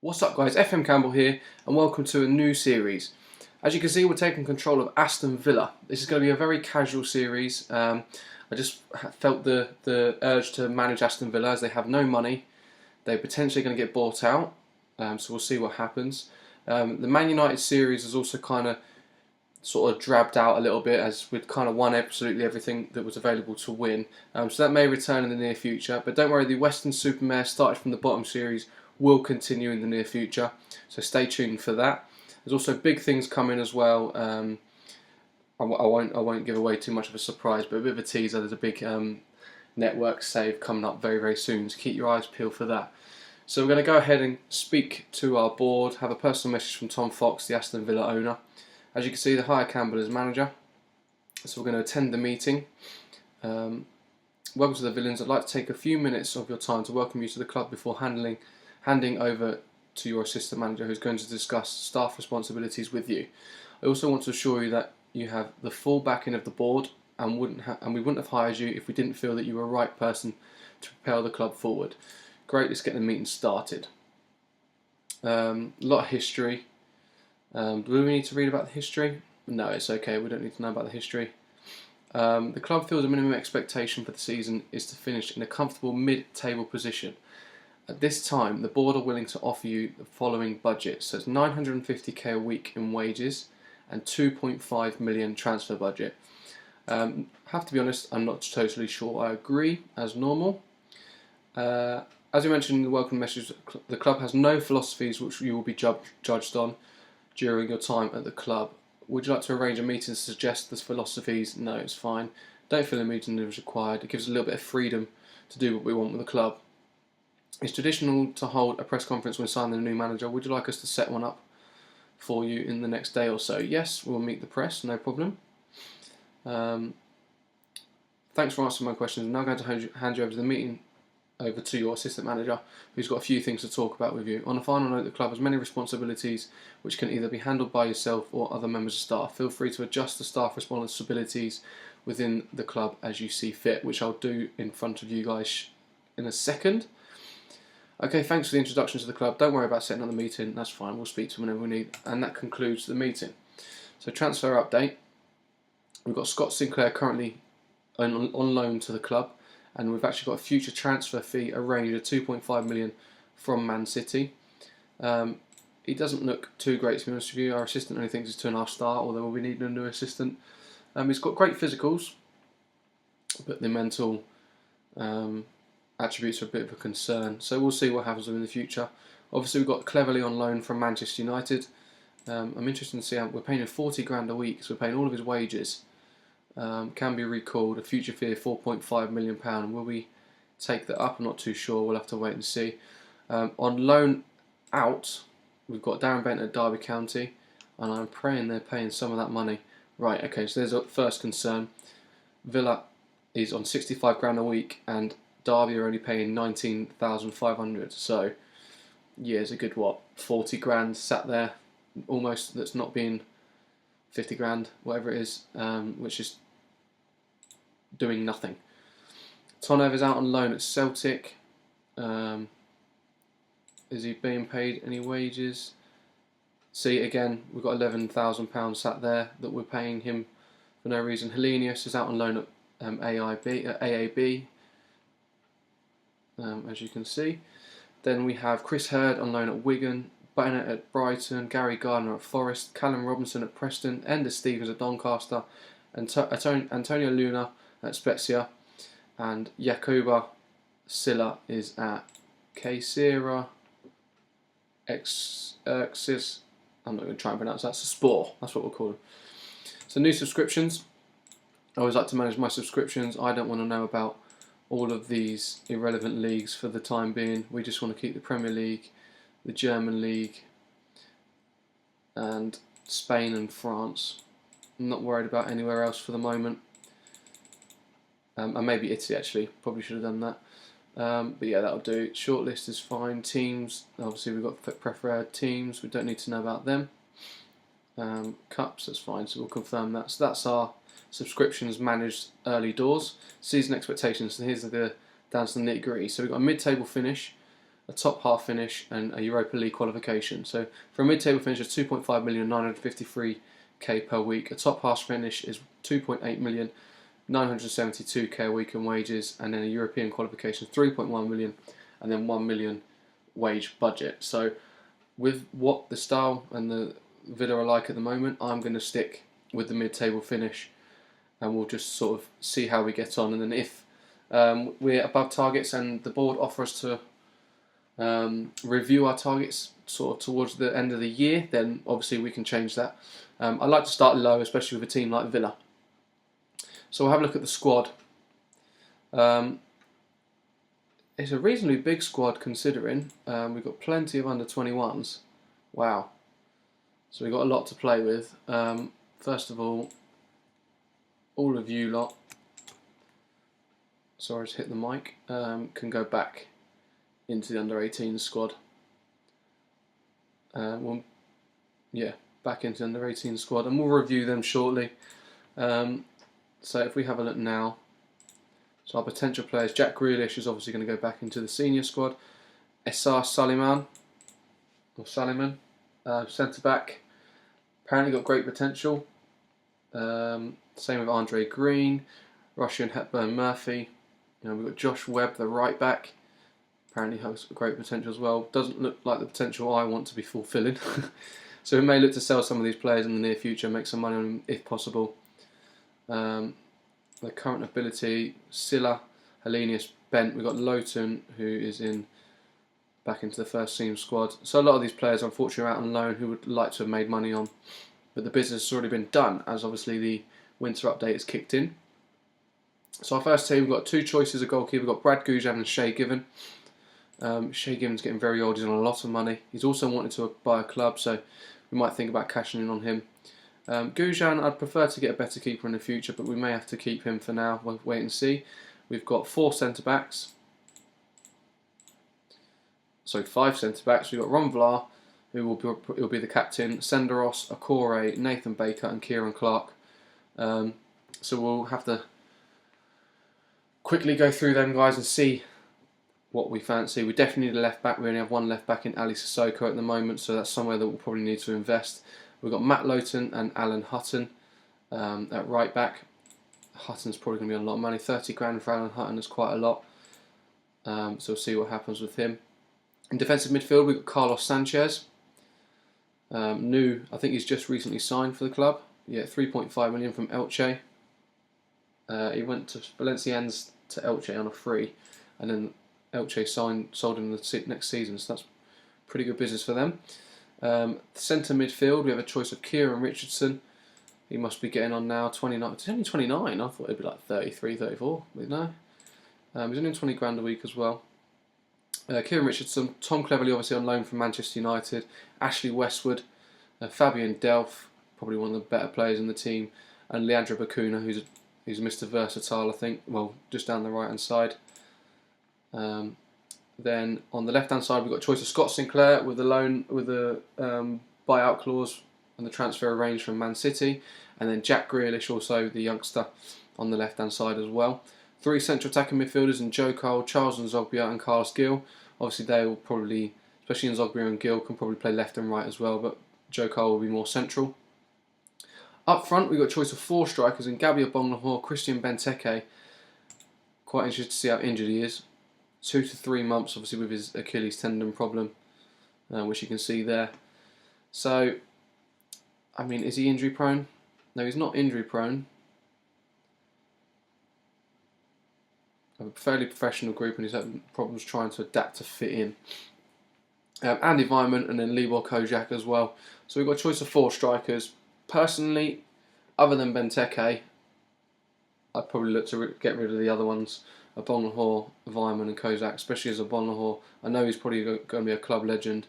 What's up guys, FM Campbell here and welcome to a new series. As you can see, we're taking control of Aston Villa. This is going to be a very casual series. I just felt the urge to manage Aston Villa as they have no money. They're potentially going to get bought out, so we'll see what happens. The Man United series is also kind of sort of dragged out a little bit as we'd kind of won absolutely everything that was available to win. So that may return in the near future, but don't worry, the Western Supermare started from the bottom series will continue in the near future, so stay tuned for that. There's also big things coming as well. I won't give away too much of a surprise, but a bit of a teaser. There's a big network save coming up very, very soon, so keep your eyes peeled for that. So we're going to go ahead and speak to our board, have a personal message from Tom Fox, the Aston Villa owner. As you can see, they hire Campbell as manager, so we're going to attend the meeting. Welcome to the Villains. I'd like to take a few minutes of your time to welcome you to the club before handing over to your assistant manager, who's going to discuss staff responsibilities with you. I also want to assure you that you have the full backing of the board, and we wouldn't have hired you if we didn't feel that you were the right person to propel the club forward. Great, let's get the meeting started. A lot of history. Do we need to read about the history? No, it's okay, we don't need to know about the history. The club feels a minimum expectation for the season is to finish in a comfortable mid-table position. At this time, the board are willing to offer you the following budget. So it's 950k a week in wages and 2.5 million transfer budget. Have to be honest, I'm not totally sure I agree, as normal. As we mentioned in the welcome message, the club has no philosophies which you will be judged on during your time at the club. Would you like to arrange a meeting to suggest the philosophies? No, it's fine. Don't feel a meeting is required. It gives us a little bit of freedom to do what we want with the club. It's traditional to hold a press conference when signing a new manager. Would you like us to set one up for you in the next day or so? Yes, we'll meet the press, no problem. Thanks for answering my questions. I'm now going to hand you over to the meeting, over to your assistant manager, who's got a few things to talk about with you. On a final note, the club has many responsibilities which can either be handled by yourself or other members of staff. Feel free to adjust the staff responsibilities within the club as you see fit, which I'll do in front of you guys in a second. Okay, thanks for the introduction to the club. Don't worry about setting up the meeting, that's fine, we'll speak to them whenever we need. And that concludes the meeting. So transfer update. We've got Scott Sinclair currently on loan to the club, and we've actually got a future transfer fee arranged at 2.5 million from Man City. He doesn't look too great, to be honest with you. Our assistant only thinks he's 2.5 star, although we'll be needing a new assistant. He's got great physicals, but the mental attributes are a bit of a concern, so we'll see what happens in the future. Obviously we've got Cleverly on loan from Manchester United. I'm interested to see how we're paying him 40 grand a week, so we're paying all of his wages. Can be recalled, a future fee of £4.5 million. Will we take that up? I'm not too sure, we'll have to wait and see. On loan out, we've got Darren Bent at Derby County, and I'm praying they're paying some of that money. Right, okay, so there's a first concern. Villa is on 65 grand a week, and Derby are only paying 19,500. So yeah, it's a good 40 grand sat there, almost, that's not being 50 grand, whatever it is, which is doing nothing. Tonev is out on loan at Celtic. Is he being paid any wages? See, again, we've got £11,000 sat there that we're paying him for no reason. Helenius is out on loan at AAB. As you can see. Then we have Chris Hurd on loan at Wigan, Bennett at Brighton, Gary Gardner at Forest, Callum Robinson at Preston, Ender Stevens at Doncaster, Antonio Luna at Spezia, and Jacoba Silla is at Caesarea Xerxes. I'm not going to try and pronounce that. Spore, that's what we'll call them. So new subscriptions. I always like to manage my subscriptions. I don't want to know about all of these irrelevant leagues for the time being. We just want to keep the Premier League, the German League, and Spain and France. I'm not worried about anywhere else for the moment. And maybe Italy, actually. Probably should have done that. But yeah, that'll do. Shortlist is fine. Teams, obviously we've got preferred teams. We don't need to know about them. Cups, that's fine. So we'll confirm that. So that's our subscriptions managed early doors. Season expectations. So here's down to the nitty gritty. So we've got a mid-table finish. a top half finish, and a Europa League qualification. So for a mid-table finish, it's 2.5 million, 953k per week. A top half finish is 2.8 million, 972k a week in wages, and then a European qualification 3.1 million, and then 1 million wage budget. So with what the style and the Villa are like at the moment, I'm going to stick with the mid-table finish, and we'll just sort of see how we get on. And then if we're above targets and the board offer us to review our targets sort of towards the end of the year, then obviously we can change that. I like to start low, especially with a team like Villa. So we'll have a look at the squad. It's a reasonably big squad considering. We've got plenty of under 21s. Wow. So we've got a lot to play with. First of all of you lot, sorry, I just hit the mic, can go back into the under 18 squad. Back into the under 18 squad, and we'll review them shortly. So if we have a look now, so our potential players, Jack Grealish is obviously going to go back into the senior squad. Essar Salman, centre back, apparently got great potential. Same with Andre Green, Russian Hepburn Murphy. We've got Josh Webb, the right back. Apparently has great potential as well. Doesn't look like the potential I want to be fulfilling. So we may look to sell some of these players in the near future, make some money on them if possible. The current ability, Silla, Hellenius, Bent. We've got Lowton, who is back into the first team squad. So a lot of these players, unfortunately, are out on loan who would like to have made money on. But the business has already been done, as obviously the winter update has kicked in. So our first team, we've got two choices of goalkeeper. We've got Brad Gujan and Shay Given. Shay Given's getting very old, he's on a lot of money. He's also wanted to buy a club, so we might think about cashing in on him. Gujan, I'd prefer to get a better keeper in the future, but we may have to keep him for now. We'll wait and see. We've got 5 centre-backs. We've got Ron Vlaar, who will be the captain, Senderos, Akore, Nathan Baker and Kieran Clark. So we'll have to quickly go through them guys and see what we fancy. We definitely need a left back. We only have one left back in Ali Sissoko at the moment, so that's somewhere that we'll probably need to invest. We've got Matt Lowton and Alan Hutton at right back. Hutton's probably going to be on a lot of money. 30 grand for Alan Hutton is quite a lot. So we'll see what happens with him. In defensive midfield, we've got Carlos Sanchez. New, I think he's just recently signed for the club. Yeah, 3.5 million from Elche. He went to Valenciennes to Elche on a free, and then Elche sold him the next season, so that's pretty good business for them. Centre midfield, we have a choice of Kieran Richardson. He must be getting on now, 29. He's only 29. I thought it'd be like 33, 34. But no. He's only 20 grand a week as well. Kieran Richardson, Tom Cleverley obviously on loan from Manchester United. Ashley Westwood, Fabian Delph, probably one of the better players in the team, and Leandro Bacuna, who's Mr. Versatile, I think. Well, just down the right hand side. Then on the left hand side, we've got a choice of Scott Sinclair with the buyout clause and the transfer arranged from Man City, and then Jack Grealish, also the youngster, on the left hand side as well. 3 central attacking midfielders in Joe Cole, Charles Nzogbia and Carlos Gill. Obviously they will probably, especially Nzogbia and Gill, can probably play left and right as well, but Joe Cole will be more central. Up front, we've got a choice of 4 strikers in Gabby Bonglahor, Christian Benteke. Quite interested to see how injured he is. 2 to 3 months, obviously, with his Achilles tendon problem, which you can see there. So, I mean, is he injury prone? No, he's not injury prone. A fairly professional group, and he's having problems trying to adapt to fit in. Andy Vyman and then Libor Kojak as well. So we've got a choice of 4 strikers. Personally, other than Benteke, I'd probably look to get rid of the other ones. Bonglahor, Vyman and Kozak, especially as a Bonglahor. I know he's probably going to be a club legend,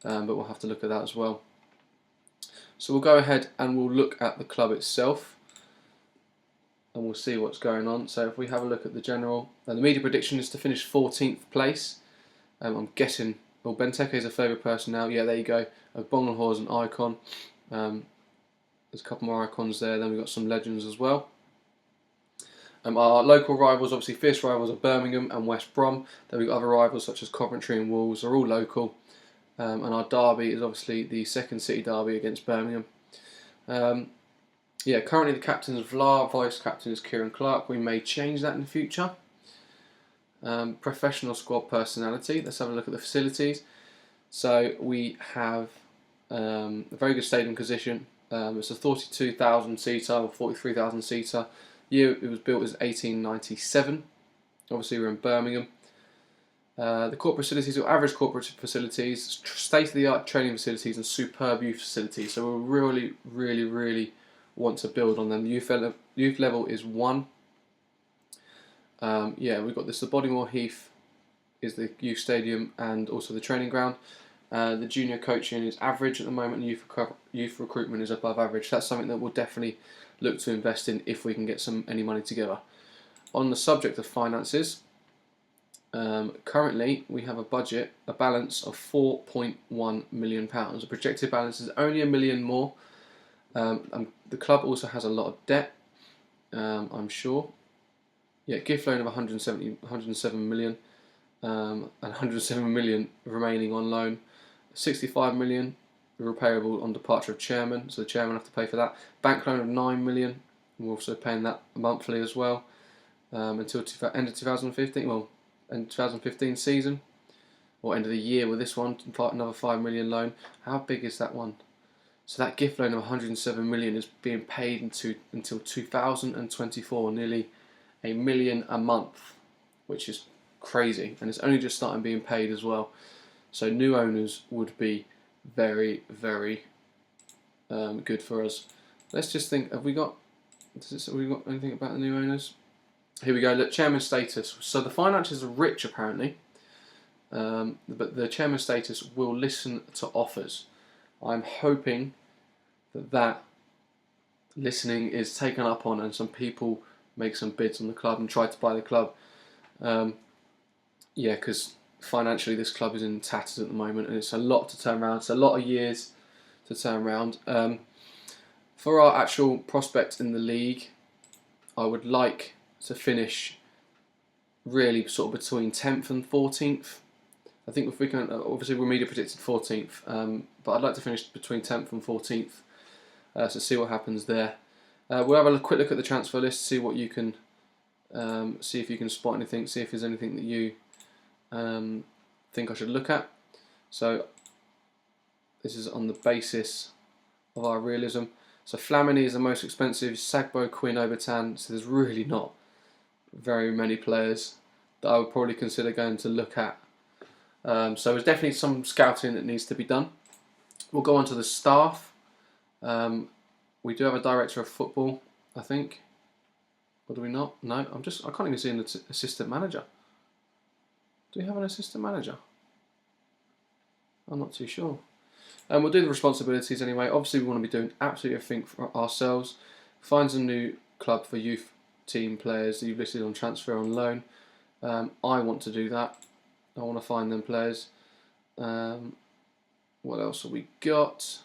but we'll have to look at that as well. So we'll go ahead and we'll look at the club itself, and we'll see what's going on. So if we have a look at the general, the media prediction is to finish 14th place. I'm guessing, well, Benteke is a favourite person now. Yeah, there you go. Bonglahor is an icon. There's a couple more icons there. Then we've got some legends as well. Our local rivals, obviously fierce rivals, are Birmingham and West Brom. Then we've got other rivals such as Coventry and Wolves. They're all local. And our derby is obviously the second city derby against Birmingham. Currently the captain is Vlar, vice captain is Kieran Clark. We may change that in the future. Professional squad personality. Let's have a look at the facilities. So we have a very good stadium position. It's a 42,000 seater or 43,000 seater. Year it was built is 1897. Obviously we're in Birmingham. The corporate facilities are average corporate facilities, state-of-the-art training facilities, and superb youth facilities. So we really want to build on them. The youth level is 1. We've got this. The Bodymore Heath is the youth stadium and also the training ground. The junior coaching is average at the moment, and youth recruitment is above average. That's something that we'll definitely look to invest in if we can get any money together. On the subject of finances, currently we have a balance of £4.1 million. The projected balance is only £1 million more. The club also has a lot of debt, I'm sure. Gift loan of 107 million, and 107 million remaining on loan. 65 million repayable on departure of chairman, so the chairman will have to pay for that. Bank loan of 9 million, we're also paying that monthly as well, until end of 2015. Well, end 2015 season, or end of the year with this one. Another 5 million loan. How big is that one? So that gift loan of 107 million is being paid until 2024, nearly £1 million a month, which is crazy, and it's only just starting being paid as well. So new owners would be very good for us. Let's just think. Have we got anything about the new owners? Here we go. Look, chairman status. So the finances are rich apparently, but the chairman status will listen to offers. I'm hoping that listening is taken up on, and some people make some bids on the club and try to buy the club. Because financially this club is in tatters at the moment, and it's a lot to turn around. It's a lot of years to turn around. For our actual prospect in the league, I would like to finish really sort of between 10th and 14th. I think if we can, obviously we're media predicted 14th, but I'd like to finish between 10th and 14th. So see what happens there. We'll have a quick look at the transfer list, see what you can, see if you can spot anything, see if there's anything that you think I should look at. So this is on the basis of our realism. So Flamini is the most expensive, Sagbo, Quinn, Obertan. So there's really not very many players that I would probably consider going to look at. So there's definitely some scouting that needs to be done. We'll go on to the staff. We do have a director of football, I think. Or do we not? No, I can't even see an assistant manager. Do we have an assistant manager? I'm not too sure. We'll do the responsibilities anyway. Obviously, we want to be doing absolutely everything for ourselves. Find a new club for youth team players that you've listed on transfer on loan. I want to do that. I want to find them players. What else have we got?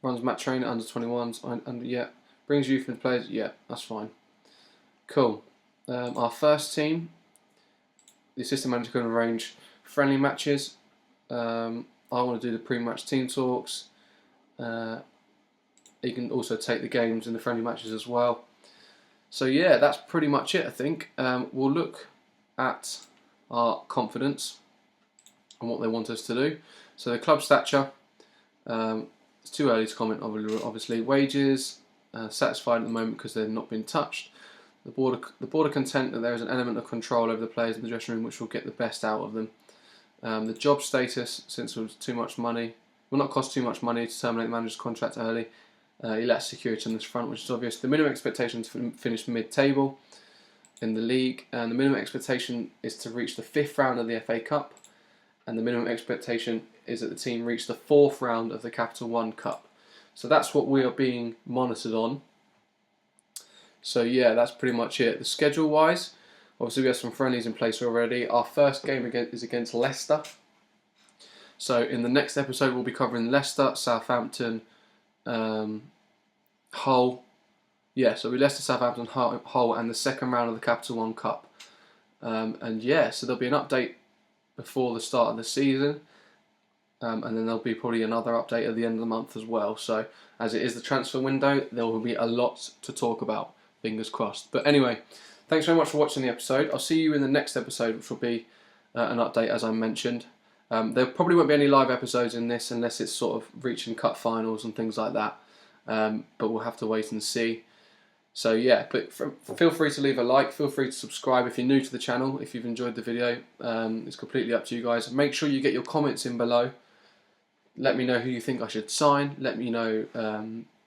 Runs match trainer under 21s. Brings youth and players. Yeah, that's fine. Cool. Our first team. The assistant manager can arrange friendly matches. I want to do the pre-match team talks. He can also take the games and the friendly matches as well. So yeah, that's pretty much it, I think. We'll look at our confidence and what they want us to do. So the club stature, it's too early to comment obviously. Wages, satisfied at the moment because they've not been touched. The board are content that there is an element of control over the players in the dressing room which will get the best out of them. The job status, since it was too much money, will not cost too much money to terminate the manager's contract early. He lacks security on this front, which is obvious. The minimum expectation is to finish mid-table in the league, and the minimum expectation is to reach the 5th round of the FA Cup, and the minimum expectation is that the team reach the 4th round of the Capital One Cup. So that's what we are being monitored on. So yeah, that's pretty much it. The schedule-wise, obviously we have some friendlies in place already. Our first game is against Leicester. So in the next episode we'll be covering Leicester, Southampton, Hull, Yeah, so we Leicester, Southampton, Hull, and the second round of the Capital One Cup. And yeah, so there'll be an update before the start of the season, and then there'll be probably another update at the end of the month as well. So as it is the transfer window, there will be a lot to talk about. Fingers crossed. But anyway, thanks very much for watching the episode. I'll see you in the next episode, which will be an update as I mentioned. There probably won't be any live episodes in this unless it's sort of reaching cup finals and things like that. But we'll have to wait and see. So yeah, but feel free to leave a like, feel free to subscribe if you're new to the channel, if you've enjoyed the video. It's completely up to you guys. Make sure you get your comments in below. Let me know who you think I should sign. Let me know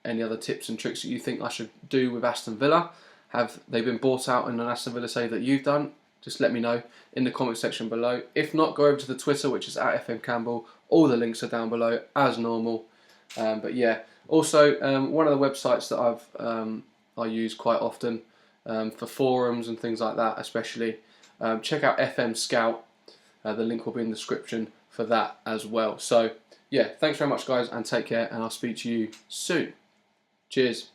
any other tips and tricks that you think I should do with Aston Villa. Have they been bought out in an Aston Villa save that you've done? Just let me know in the comment section below. If not, go over to the Twitter, which is @FMCampbell. All the links are down below as normal. But yeah, also one of the websites that I use quite often for forums and things like that, especially. Check out FM Scout. The link will be in the description for that as well. So yeah, thanks very much guys, and take care, and I'll speak to you soon. Cheers.